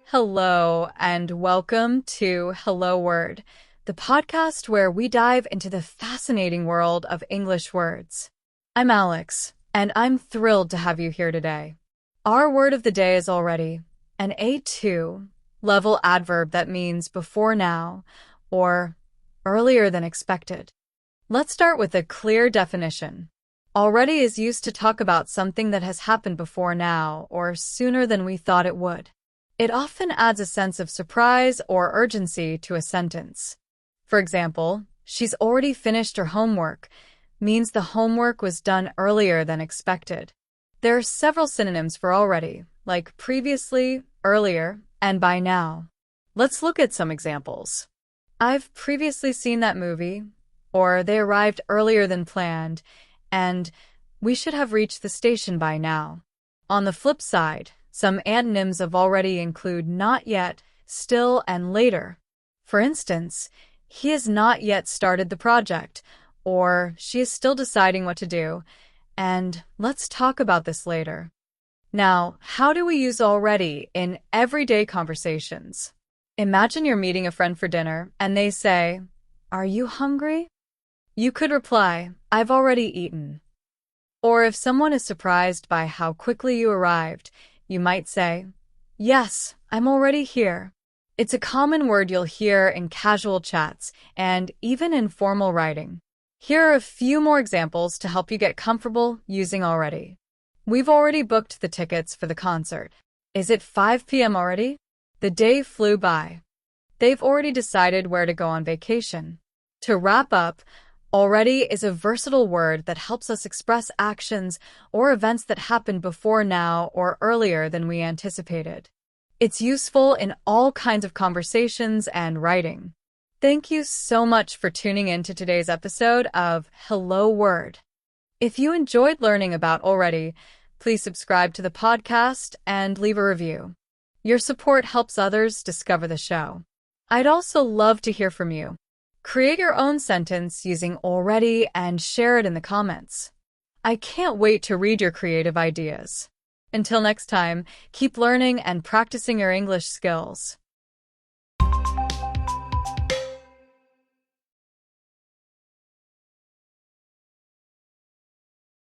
Hello, and welcome to Hello Word, the podcast where we dive into the fascinating world of English words. I'm Alex, and I'm thrilled to have you here today. Our word of the day is already an A2 level adverb that means before now or earlier than expected. Let's start with a clear definition. Already is used to talk about something that has happened before now or sooner than we thought it would. It often adds a sense of surprise or urgency to a sentence. For example, she's already finished her homework means the homework was done earlier than expected. There are several synonyms for already, like previously, earlier, and by now. Let's look at some examples. I've previously seen that movie, or they arrived earlier than planned, and we should have reached the station by now. On the flip side, some antonyms of already include not yet, still, and later. For instance, he has not yet started the project, or she is still deciding what to do, and let's talk about this later. Now, how do we use already in everyday conversations? Imagine you're meeting a friend for dinner, and they say, "Are you hungry?" You could reply, "I've already eaten." Or if someone is surprised by how quickly you arrived, you might say, "Yes, I'm already here." It's a common word you'll hear in casual chats and even in formal writing. Here are a few more examples to help you get comfortable using already. We've already booked the tickets for the concert. Is it 5 p.m. already? The day flew by. They've already decided where to go on vacation. To wrap up, already is a versatile word that helps us express actions or events that happened before now or earlier than we anticipated. It's useful in all kinds of conversations and writing. Thank you so much for tuning in to today's episode of Hello Word. If you enjoyed learning about already, please subscribe to the podcast and leave a review. Your support helps others discover the show. I'd also love to hear from you. Create your own sentence using already and share it in the comments. I can't wait to read your creative ideas. Until next time, keep learning and practicing your English skills.